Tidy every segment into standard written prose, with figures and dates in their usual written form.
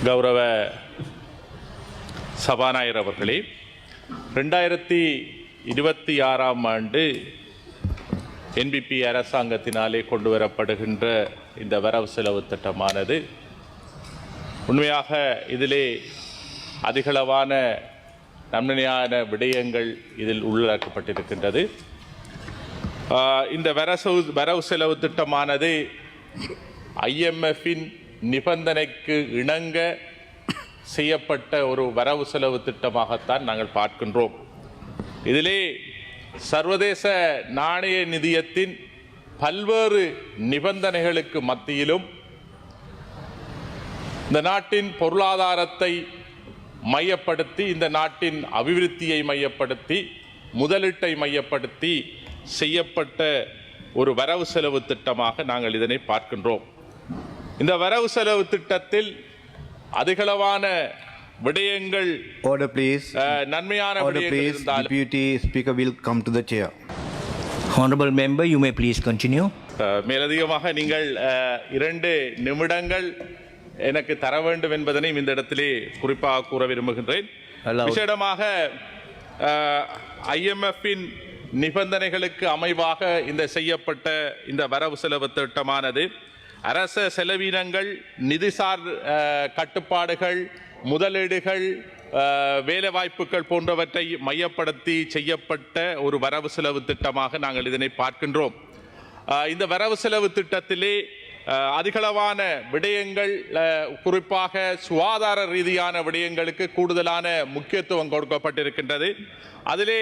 கௌரவ சபாநாயகர் அவர்களே, 2026ஆம் ஆண்டு என்பிபி அரசாங்கத்தினாலே கொண்டு வரப்படுகின்ற இந்த வரவு செலவு திட்டமானது உண்மையாக இதிலே அதிகளவான நன்மையான விடயங்கள் இதில் உள்ளடக்கப்பட்டிருக்கின்றது. இந்த வரவு செலவு திட்டமானது IMFின் நிபந்தனைக்கு இணங்க செய்யப்பட்ட ஒரு வரவு செலவு திட்டமாகத்தான் நாங்கள் பார்க்கின்றோம். இதிலே சர்வதேச நாணய நிதியத்தின் பல்வேறு நிபந்தனைகளுக்கு மத்தியிலும் இந்த நாட்டின் பொருளாதாரத்தை மையப்படுத்தி, இந்த நாட்டின் அபிவிருத்தியை மையப்படுத்தி, முதலீட்டை மையப்படுத்தி செய்யப்பட்ட ஒரு வரவு செலவு திட்டமாக நாங்கள் இதனை பார்க்கின்றோம். இந்த வரவு செலவு திட்டத்தில் அதிகளவான விடயங்கள் நன்மையான விடயங்கள் இருந்தாலும் Deputy Speaker will come to the chair. Honorable member, you may please continue. மேலதிகமாக நீங்கள் 2 நிமிடங்கள் எனக்கு தர வேண்டும் என்பதனை இந்த இடத்திலே குறிப்பாக கூற விரும்புகின்றேன். விசேடமாக IMFின் நிபந்தனைகளுக்கு அமைவாக இந்த செய்யப்பட்ட இந்த வரவு செலவு திட்டமானது அரச செலவினங்கள், நிதிசார் கட்டுப்பாடுகள், முதலீடுகள், வேலைவாய்ப்புகள் போன்றவற்றை மையப்படுத்தி செய்யப்பட்ட ஒரு வரவு செலவு திட்டமாக நாங்கள் இதனை பார்க்கின்றோம். இந்த வரவு செலவு திட்டத்திலே அதிகளவான விடயங்கள், குறிப்பாக சுகாதார ரீதியான விடயங்களுக்கு கூடுதலான முக்கியத்துவம் கொடுக்கப்பட்டிருக்கின்றது. அதிலே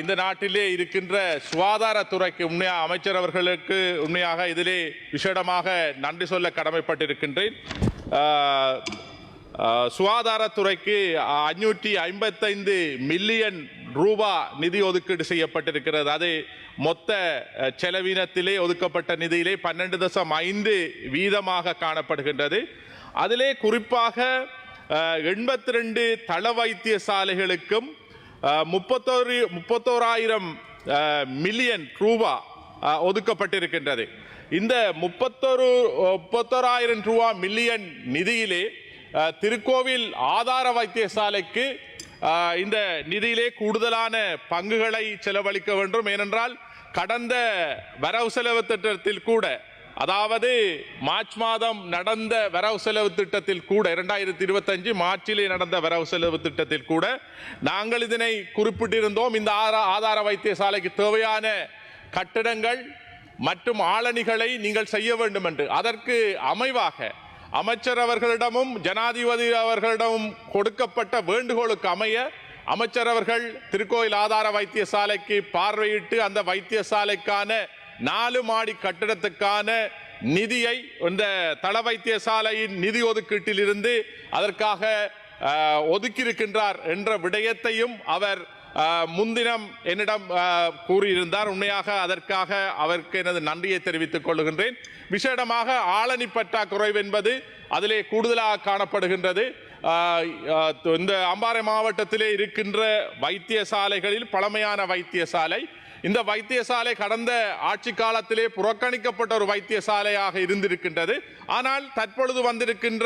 இந்த நாட்டிலே இருக்கின்ற சுகாதாரத்துறைக்கு உண்மையாக அமைச்சர் அவர்களுக்கு உண்மையாக இதிலே விசேடமாக நன்றி சொல்ல கடமைப்பட்டிருக்கின்றேன். சுகாதாரத்துறைக்கு 555 மில்லியன் ரூபாய் நிதி ஒதுக்கீடு செய்யப்பட்டிருக்கிறது. அது மொத்த செலவினத்திலே ஒதுக்கப்பட்ட நிதியிலே 12.5% காணப்படுகின்றது. அதிலே குறிப்பாக 82 தள வைத்தியசாலைகளுக்கும் 31,000 மில்லியன் ரூபாய் ஒதுக்கப்பட்டிருக்கின்றது. இந்த 31,000 ரூபாய் மில்லியன் நிதியிலே திருக்கோவில் ஆதார வைத்தியசாலைக்கு இந்த நிதியிலே கூடுதலான பங்குகளை செலவழிக்க வேண்டும். ஏனென்றால் கடந்த வரவு செலவு திட்டத்தில் கூட, அதாவது மார்ச் மாதம் நடந்த வரவு செலவு திட்டத்தில் கூட, 2025 மார்ச்சிலே நடந்த வரவு செலவு திட்டத்தில் கூட நாங்கள் இதனை குறிப்பிட்டிருந்தோம். இந்த ஆதார வைத்தியசாலைக்கு தேவையான கட்டிடங்கள் மற்றும் ஆளணிகளை நீங்கள் செய்ய வேண்டும் என்று. அதற்கு அமைவாக அமைச்சர் அவர்களிடமும் ஜனாதிபதி அவர்களிடமும் கொடுக்கப்பட்ட வேண்டுகோளுக்கு அமைய அமைச்சர் அவர்கள் திருக்கோயில் ஆதார வைத்தியசாலைக்கு பார்வையிட்டு அந்த வைத்தியசாலைக்கான 4 மாடி கட்டிடத்துக்கான நிதியை இந்த தள வைத்தியசாலையின் நிதி ஒதுக்கீட்டில் இருந்து அதற்காக ஒதுக்கியிருக்கின்றார் என்ற விடயத்தையும் அவர் முன்தினம் என்னிடம் கூறியிருந்தார். உண்மையாக அதற்காக அவருக்கு எனது நன்றியை தெரிவித்துக் கொள்கின்றேன். விசேடமாக ஆளணி பற்றாக்குறை என்பது அதிலே கூடுதலாக காணப்படுகின்றது. இந்த அம்பாறை மாவட்டத்திலே இருக்கின்ற வைத்தியசாலைகளில் பழமையான வைத்தியசாலை, இந்த வைத்தியசாலை கடந்த ஆட்சி காலத்திலே புறக்கணிக்கப்பட்ட ஒரு வைத்தியசாலையாக இருந்திருக்கின்றது. ஆனால் தற்பொழுது வந்திருக்கின்ற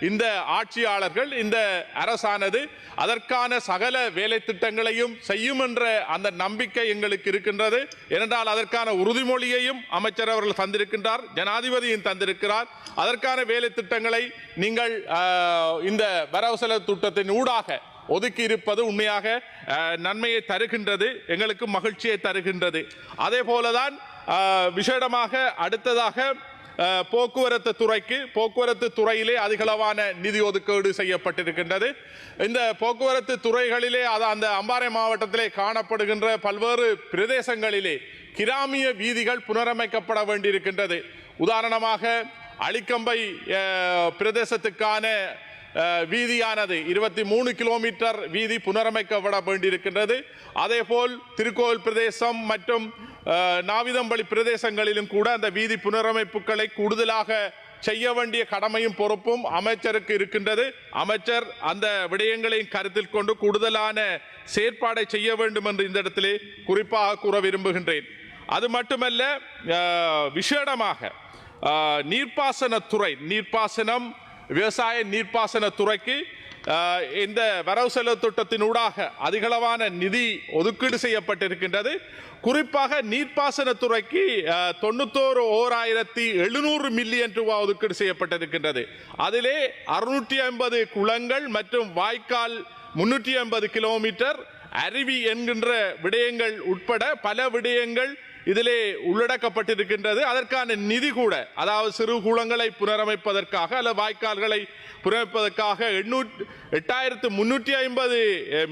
இந்த ஆட்சியாளர்கள், இந்த அரசானது அதற்கான சகல வேலை திட்டங்களையும் செய்யும் என்ற அந்த நம்பிக்கை எங்களுக்கு இருக்கின்றது. ஏனென்றால் அதற்கான உறுதிமொழியையும் அமைச்சர் அவர்கள் தந்திருக்கின்றார், ஜனாதிபதியும் தந்திருக்கிறார். அதற்கான வேலை திட்டங்களை நீங்கள் இந்த வரவு செலவு திட்டத்தின் ஊடாக ஒதுக்கி இருப்பது உண்மையாக நன்மையை தருகின்றது, எங்களுக்கு மகிழ்ச்சியை தருகின்றது. அதே போலதான் விசேடமாக அடுத்ததாக போக்குவரத்து துறையிலே அதிகளவான நிதி ஒதுக்கீடு செய்யப்பட்டிருக்கின்றது. இந்த போக்குவரத்து துறைகளிலே அந்த அம்பாறை மாவட்டத்திலே காணப்படுகின்ற பல்வேறு பிரதேசங்களிலே கிராமிய வீதிகள் புனரமைக்கப்பட வேண்டியிருக்கின்றது. உதாரணமாக அளிக்கம்பை பிரதேசத்துக்கான வீதியானது 23 கிலோமீட்டர் வீதி புனரமைக்கப்பட வேண்டியிருக்கின்றது. அதேபோல் திருக்கோவில் பிரதேசம் மற்றும் நாவிதம்பள்ளி பிரதேசங்களிலும் கூட அந்த வீதி புனரமைப்புகளை கூடுதலாக செய்ய வேண்டிய கடமையும் பொறுப்பும் அமைச்சருக்கு இருக்கின்றது. அமைச்சர் அந்த விடயங்களையும் கருத்தில் கொண்டு கூடுதலான செயற்பாடை செய்ய வேண்டும் என்று இந்த இடத்திலே குறிப்பாக கூற விரும்புகின்றேன். அது மட்டுமல்ல, விசேடமாக நீர்ப்பாசனத்துறை, நீர்ப்பாசனம் விவசாய நீர்ப்பாசன துறைக்கு இந்த வரவு செலவு திட்டத்தினூடாக அதிகளவான நிதி ஒதுக்கீடு செய்யப்பட்டிருக்கின்றது. குறிப்பாக நீர்ப்பாசன துறைக்கு 91,700 மில்லியன் ரூபாய் ஒதுக்கீடு செய்யப்பட்டிருக்கின்றது. அதிலே 650 குளங்கள் மற்றும் வாய்க்கால் 350 கிலோமீட்டர் அருவி என்கின்ற விடயங்கள் உட்பட பல விடயங்கள் இதிலே உள்ளடக்கப்பட்டிருக்கின்றது. அதற்கான நிதி கூட, அதாவது சிறு குளங்களை புனரமைப்பதற்காக அல்லது வாய்க்கால்களை புனரமைப்பதற்காக 8,350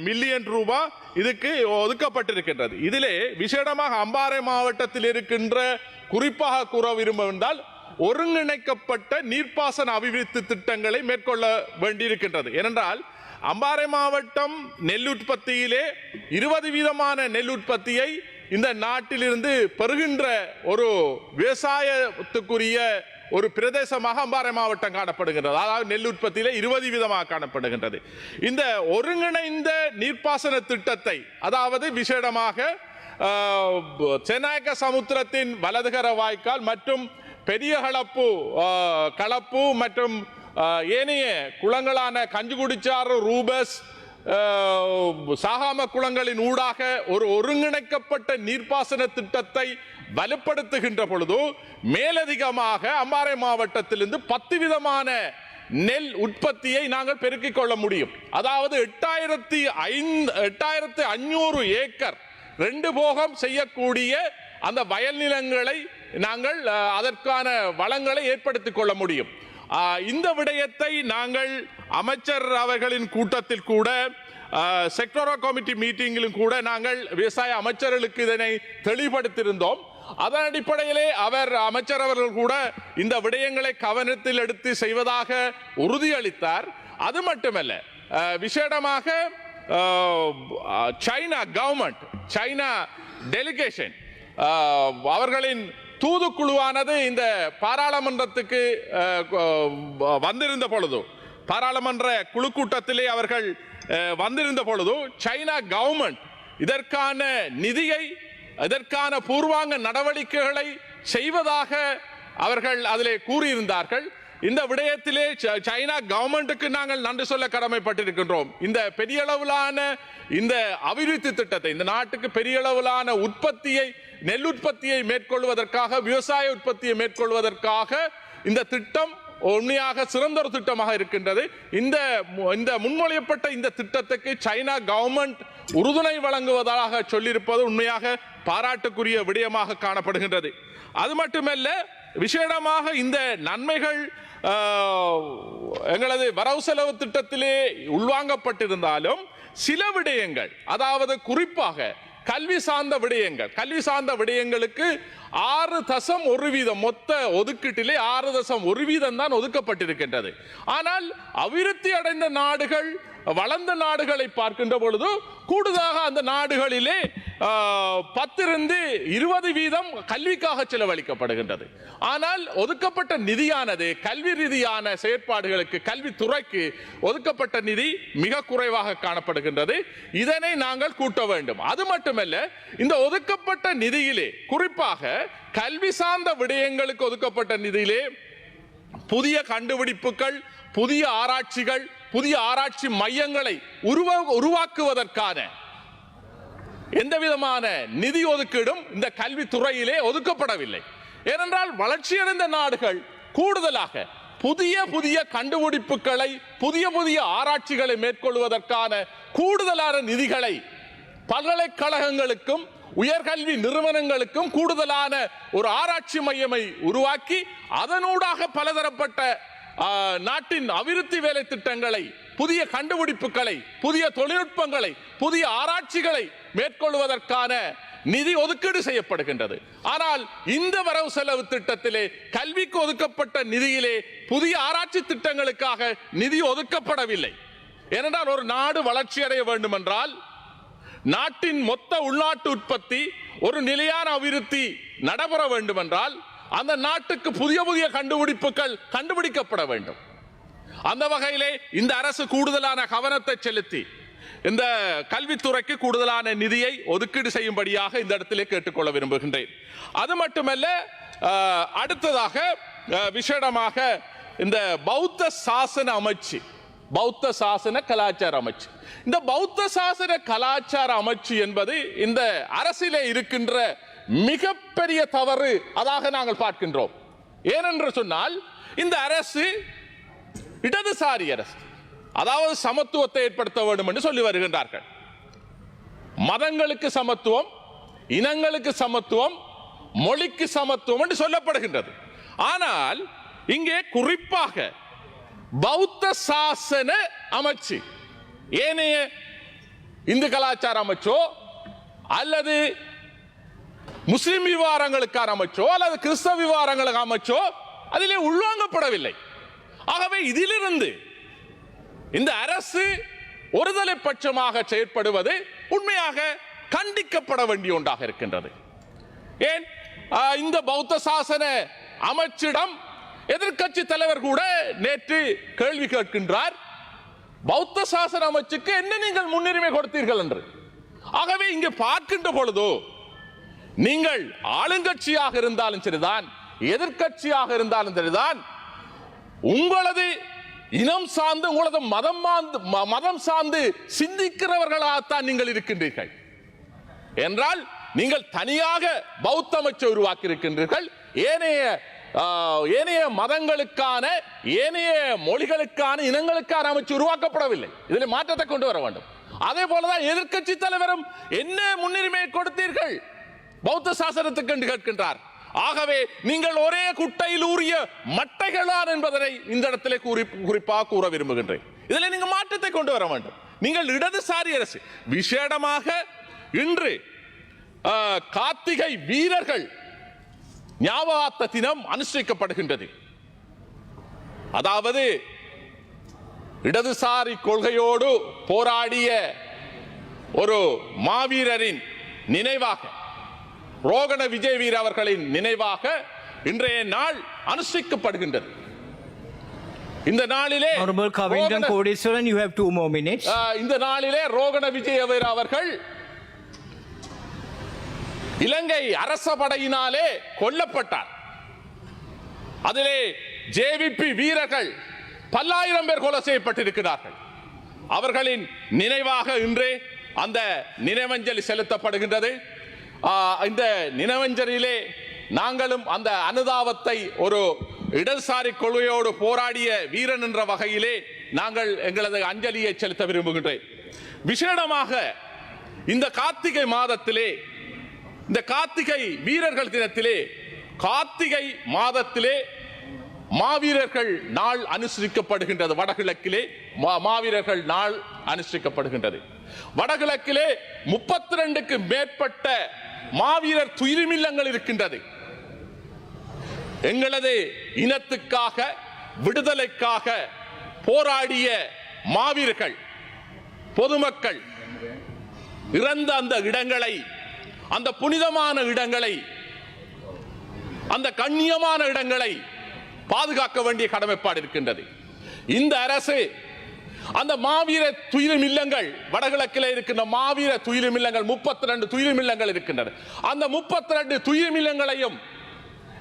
மில்லியன் ரூபாய் இதுக்கு ஒதுக்கப்பட்டிருக்கின்றது. இதிலே விசேடமாக அம்பாறை மாவட்டத்தில் இருக்கின்ற, குறிப்பாக கூற விரும்புவதால், ஒருங்கிணைக்கப்பட்ட நீர்ப்பாசன அபிவிருத்தி திட்டங்களை மேற்கொள்ள வேண்டியிருக்கின்றது. ஏனென்றால் அம்பாறை மாவட்டம் நெல் உற்பத்தியிலே 20% நெல் உற்பத்தியை இந்த நாட்டிலிருந்து பெறுகின்ற ஒரு விவசாயத்துக்குரிய ஒரு பிரதேசமாக அம்பாறை மாவட்டம் காணப்படுகின்றது. அதாவது நெல் உற்பத்தியிலே 20% காணப்படுகின்றது. இந்த ஒருங்கிணைந்த நீர்ப்பாசன திட்டத்தை, அதாவது விசேடமாக சென்னாயக்க சமுத்திரத்தின் வலதுகர வாய்க்கால் மற்றும் பெரிய களப்பு மற்றும் ஏனைய குளங்களான கஞ்சுகுடிச்சாறு, ரூபஸ், சாகாம குளங்களின் ஊடாக ஒரு ஒருங்கிணைக்கப்பட்ட நீர்ப்பாசன திட்டத்தை வலுப்படுத்துகின்ற பொழுது மேலதிகமாக அம்பாறை மாவட்டத்திலிருந்து 10% நெல் உற்பத்தியை நாங்கள் பெருக்கிக் கொள்ள முடியும். அதாவது 8,500 ஏக்கர் 2 போகம் செய்யக்கூடிய அந்த வயல் நிலங்களை நாங்கள் அதற்கான வளங்களை ஏற்படுத்திக் கொள்ள முடியும். இந்த விடயத்தை நாங்கள் அமைச்சர் அவர்களின் கூட்டத்தில் கூட, செக்டோரல் கமிட்டி மீட்டிங்கிலும் கூட நாங்கள் விவசாய அமைச்சர்களுக்கு இதனை தெளிவுபடுத்தியிருந்தோம். அதன் அடிப்படையிலே அமைச்சர் அவர்கள் கூட இந்த விடயங்களை கவனத்தில் எடுத்து செய்வதாக உறுதியளித்தார். அது மட்டுமல்ல, விசேடமாக சைனா கவர்மெண்ட், சைனா டெலிகேஷன் அவர்களின் தூதுக்குழுவானது இந்த பாராளுமன்றத்துக்கு வந்திருந்த பொழுது, பாராளுமன்ற குழு கூட்டத்திலே அவர்கள் வந்திருந்த பொழுது, சைனா கவர்மெண்ட் இதற்கான நிதியை, இதற்கான பூர்வாங்க நடவடிக்கைகளை செய்வதாக அவர்கள் அதிலே கூறியிருந்தார்கள். இந்த விடயத்திலே சைனா கவர்மெண்ட்டுக்கு நாங்கள் நன்றி சொல்ல கடமைப்பட்டிருக்கின்றோம். இந்த பெரிய அளவிலான இந்த அபிவிருத்தி திட்டத்தை, இந்த நாட்டுக்கு பெரிய அளவிலான உற்பத்தியை, நெல் உற்பத்தியை மேற்கொள்வதற்காக, விவசாய உற்பத்தியை மேற்கொள்வதற்காக இந்த திட்டம் உண்மையாக சிறந்த ஒரு திட்டமாக இருக்கின்றது. இந்த முன்மொழியப்பட்ட இந்த திட்டத்துக்கு சைனா கவர்மெண்ட் உறுதுணை வழங்குவதாக சொல்லியிருப்பது உண்மையாக பாராட்டுக்குரிய விடயமாக காணப்படுகின்றது. அது மட்டுமல்ல, விசேடமாக இந்த நன்மைகள் எங்களது வரவு செலவு திட்டத்திலே உள்வாங்கப்பட்டிருந்தாலும் சில விடயங்கள், அதாவது குறிப்பாக கல்வி சார்ந்த விடயங்களுக்கு 6.1% மொத்த ஒதுக்கீட்டிலே 6.1% தான் ஒதுக்கப்பட்டிருக்கின்றது. ஆனால் அபிவிருத்தி அடைந்த நாடுகள், வளர்ந்த நாடுகளை பார்க்கின்ற பொழுது கூடுதலாக அந்த நாடுகளிலே 10-20% கல்விக்காக செலவழிக்கப்படுகின்றது. ஆனால் ஒதுக்கப்பட்ட நிதியானது கல்வி ரீதியான செயற்பாடுகளுக்கு, கல்வித்துறைக்கு ஒதுக்கப்பட்ட நிதி மிக குறைவாக காணப்படுகின்றது. இதனை நாங்கள் கூட்ட வேண்டும். அது மட்டுமல்ல, இந்த ஒதுக்கப்பட்ட நிதியிலே, குறிப்பாக கல்வி சார்ந்த விடயங்களுக்கு ஒதுக்கப்பட்ட நிதியிலே புதிய கண்டுபிடிப்புகள், புதிய ஆராய்ச்சிகள், புதிய ஆராய்ச்சி மையங்களை உருவாக்குவதற்கான எந்த விதமான நிதி ஒதுக்கீடும் இந்த கல்வித்துறையிலே ஒதுக்கப்படவில்லை. ஏனென்றால் வளர்ச்சியடைந்த நாடுகள் கூடுதலாக புதிய கண்டுபிடிப்புகளை, புதிய ஆராய்ச்சிகளை மேற்கொள்வதற்கான கூடுதலான நிதிகளை பல்கலைக்கழகங்களுக்கும் உயர்கல்வி நிறுவனங்களுக்கும் கூடுதலான ஒரு ஆராய்ச்சி மையமை உருவாக்கி அதனூடாக பலதரப்பட்ட நாட்டின் அபிவிருத்தி வேலை திட்டங்களை, புதிய கண்டுபிடிப்புகளை, புதிய தொழில்நுட்பங்களை, புதிய ஆராய்ச்சிகளை மேற்கொள்வதற்கான நிதி ஒதுக்கீடு செய்யப்படுகின்றது. ஆனால் இந்த வரவு செலவு திட்டத்திலே கல்விக்கு ஒதுக்கப்பட்ட நிதியிலே புதிய ஆராய்ச்சி திட்டங்களுக்காக நிதி ஒதுக்கப்படவில்லை. ஏனென்றால் ஒரு நாடு வளர்ச்சி அடைய வேண்டும் என்றால், நாட்டின் மொத்த உள்நாட்டு உற்பத்தி ஒரு நிலையான அபிவிருத்தி நடைபெற வேண்டும் என்றால், அந்த நாட்டுக்கு புதிய கண்டுபிடிப்புகள் கண்டுபிடிக்கப்பட வேண்டும். அந்த வகையிலே இந்த அரசு கூடுதலான கவனத்தை செலுத்தி இந்த கல்வித்துறைக்கு கூடுதலான நிதியை ஒதுக்கீடு செய்யும்படியாக இந்த இடத்திலே கேட்டுக்கொள்ள விரும்புகின்றேன். அது மட்டுமல்ல, அடுத்ததாக விசேடமாக இந்த பௌத்த சாசன அமைச்சு, பௌத்த சாசன கலாச்சார அமைச்சு, இந்த பௌத்த சாசன கலாச்சார அமைச்சு என்பது இந்த அரசிலே இருக்கின்ற மிகப்பெரிய தவறு அதாக நாங்கள் பார்க்கின்றோம். ஏனென்று சொன்னால் இந்த அரசு இடதுசாரி அரசு, அதாவது சமத்துவத்தை ஏற்படுத்த வேண்டும் என்று சொல்லி வருகின்றார்கள். மதங்களுக்கு சமத்துவம், இனங்களுக்கு சமத்துவம், மொழிக்கு சமத்துவம் என்று சொல்லப்படுகின்றது. ஆனால் இங்கே குறிப்பாக பௌத்த சாசன அமைச்சு ஏனைய இந்து கலாச்சார அமைச்சோ அல்லது முஸ்லிம் விவகாரங்களுக்கான அமைச்சோ அல்லது கிறிஸ்தவ விவகாரங்களுக்கு அமைச்சோ அதிலே உள்வாங்கப்படவில்லை. ஆகவே இதிலிருந்து இந்த அரசு ஒருதலை பட்சமாக செயற்படுவது உண்மையாக கண்டிக்கப்பட வேண்டிய ஒன்றாக இருக்கின்றது. ஏன் இந்த பௌத்த சாசன அமைச்சிடம் எதிர்க்கட்சி தலைவர் கூட நேற்று கேள்வி கேட்கின்றார், பௌத்த சாசன அமைச்சுக்கு என்ன நீங்கள் முன்னுரிமை கொடுத்தீர்கள் என்று. ஆகவே இங்கே பார்க்கின்ற பொழுதோ நீங்கள் ஆளுங்கட்சியாக இருந்தாலும் சரிதான், எதிர்க்கட்சியாக இருந்தாலும் சரிதான், உங்களது இனம் சார்ந்து உங்களது மதம் சார்ந்து சிந்திக்கிறவர்களாகத்தான் நீங்கள் இருக்கின்றீர்கள் என்றால் நீங்கள் தனியாக பௌத்த அமைச்சை உருவாக்கி இருக்கின்றீர்கள். ஏனைய மதங்களுக்கான, ஏனைய மொழிகளுக்கான, இனங்களுக்கான அமைச்சு உருவாக்கப்படவில்லை. இதில் மாற்றத்தை கொண்டு வர வேண்டும். அதே போலதான் எதிர்க்கட்சி தலைவரும் என்ன முன்னுரிமை கொடுத்தீர்கள் பௌத்த சாசனத்துக்கு என்று கேட்கின்றார். ஆகவே நீங்கள் ஒரே குட்டையில் ஊறிய மட்டைகளான் என்பதனை இந்த இடத்திலே குறிப்பாக கூற விரும்புகின்றேன். இதில் நீங்கள் மாற்றத்தை கொண்டு வர வேண்டும். நீங்கள் இடதுசாரி அரசு. விசேடமாக இன்று கார்த்திகை வீரர்கள் ஞாபகார்த்த தினம் அனுஷ்டிக்கப்படுகின்றது. அதாவது இடதுசாரி கொள்கையோடு போராடிய ஒரு மாவீரரின் நினைவாக, ரோகண விஜய் வீர அவர்களின் நினைவாக இன்றைய நாள் அனுஷ்டிக்கப்படுகின்றது. இந்த நாளிலே you have 2 more minutes. இந்த நாளிலே ரோகண விஜய் வீர அவர்கள் இலங்கை அரச படையினாலே கொல்லப்பட்டார். அதிலே ஜேவிபி வீரர்கள் பல்லாயிரம் பேர் கொலை செய்யப்பட்டிருக்கிறார்கள். அவர்களின் நினைவாக இன்றே அந்த நினைவஞ்சலி செலுத்தப்படுகின்றது. இந்த நினைவஞ்சலியிலே நாங்களும் அந்த அனுதாபத்தை ஒரு இடதுசாரி கொள்கையோடு போராடிய வீரன் என்ற வகையிலே நாங்கள் எங்களது அஞ்சலியை செலுத்த விரும்புகின்றேன். விசேடமாக இந்த கார்த்திகை மாதத்திலே, இந்த கார்த்திகை வீரர்கள் தினத்திலே, கார்த்திகை மாதத்திலே மாவீரர்கள் நாள் அனுசரிக்கப்படுகின்றது. வடகிழக்கிலே மாவீரர்கள் நாள் அனுசரிக்கப்படுகின்றது. வடகிழக்கிலே 32க்கு மேற்பட்ட மாவீரர் துயிலுமில்லங்கள் இருக்கின்றது. எங்களது இனத்துக்காக, விடுதலைக்காக போராடிய மாவீரர்கள், பொதுமக்கள் இறந்த அந்த இடங்களை, அந்த புனிதமான இடங்களை, அந்த கண்ணியமான இடங்களை பாதுகாக்க வேண்டிய கடமைப்பாடு இருக்கின்றது. இந்த அரசு அந்த மாவீர துயிலும் இல்லங்கள், வடகிழக்கில் இருக்கின்ற மாவீர துயிலும் இல்லங்கள் 32 துயிலும் இல்லங்கள் இருக்கின்றன. அந்த 32 துயிலும் இல்லங்களையும்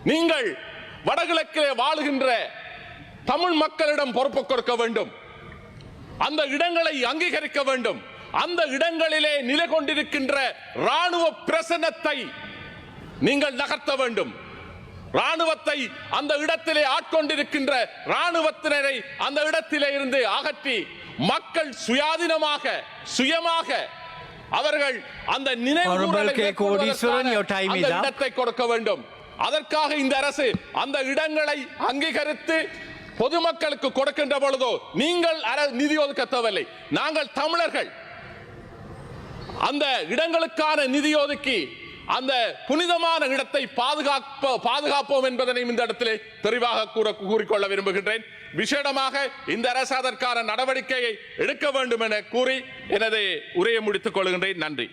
நீங்கள் வடகிழக்கிலே வாழுகின்ற தமிழ் மக்களிடம் பொறுப்பு கொடுக்க வேண்டும். அந்த இடங்களை அங்கீகரிக்க வேண்டும். அந்த இடங்களிலே நிலை கொண்டிருக்கின்ற ராணுவ பிரசன்னத்தை நீங்கள் நகர்த்த வேண்டும். ராணுவத்தை அந்த இடத்திலே ஆட்கொண்டிருக்கின்ற ராணுவத்தினரை அந்த இடத்திலே இருந்து அகற்றி மக்கள் சுயாதீனமாக, சுயமாக அவர்கள் அந்த இடத்தை கொடுக்க வேண்டும். அதற்காக இந்த அரசு அந்த இடங்களை அங்கீகரித்து பொதுமக்களுக்கு கொடுக்கின்ற பொழுதோ நீங்கள் நிதி ஒதுக்க தேவையில்லை. நாங்கள் தமிழர்கள் அந்த இடங்களுக்கான நிதி ஒதுக்கி அந்த புனிதமான இடத்தை பாதுகாப்போம் என்பதனை இந்த இடத்திலே தெளிவாக கூறிக்கொள்ள விரும்புகின்றேன். விசேடமாக இந்த அரசு அதற்கான நடவடிக்கையை எடுக்க வேண்டும் என கூறி எனது உரையை முடித்துக் கொள்கின்றேன். நன்றி.